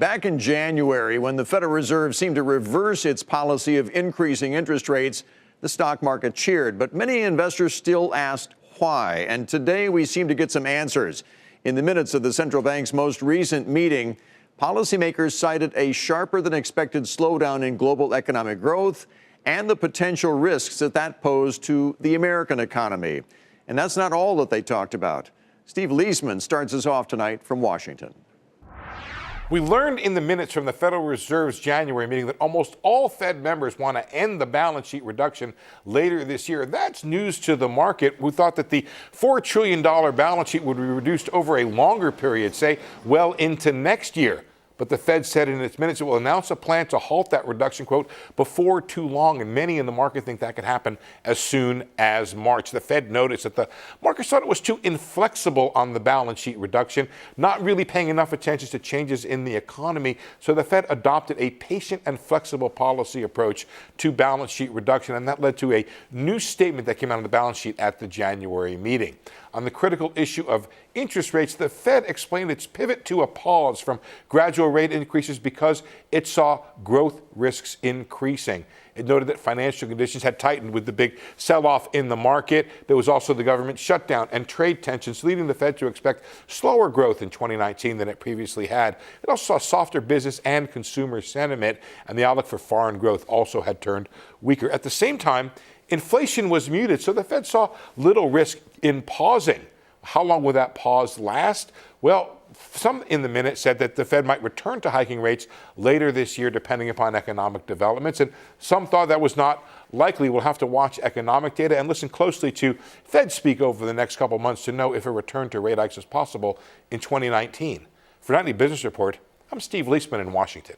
Back in January, when the Federal Reserve seemed to reverse its policy of increasing interest rates, the stock market cheered. But many investors still asked why. And today we seem to get some answers. In the minutes of the central bank's most recent meeting, policymakers cited a sharper than expected slowdown in global economic growth and the potential risks that posed to the American economy. And that's not all that they talked about. Steve Liesman starts us off tonight from Washington. We learned in the minutes from the Federal Reserve's January meeting that almost all Fed members want to end the balance sheet reduction later this year. That's news to the market. We thought that the $4 trillion balance sheet would be reduced over a longer period, say well into next year. But the Fed said in its minutes it will announce a plan to halt that reduction, quote, before too long. And many in the market think that could happen as soon as March. The Fed noticed that the markets thought it was too inflexible on the balance sheet reduction, not really paying enough attention to changes in the economy. So the Fed adopted a patient and flexible policy approach to balance sheet reduction. And that led to a new statement that came out of the balance sheet at the January meeting. On the critical issue of interest rates, the Fed explained its pivot to a pause from gradual rate increases because it saw growth risks increasing. It noted that financial conditions had tightened with the big sell-off in the market. There was also the government shutdown and trade tensions, leading the Fed to expect slower growth in 2019 than it previously had. It also saw softer business and consumer sentiment, and the outlook for foreign growth also had turned weaker. At the same time, inflation was muted, so the Fed saw little risk in pausing. How long will that pause last? Well, some in the minute said that the Fed might return to hiking rates later this year, depending upon economic developments. And some thought that was not likely. We'll have to watch economic data and listen closely to Fed speak over the next couple months to know if a return to rate hikes is possible in 2019. For Nightly Business Report, I'm Steve Liesman in Washington.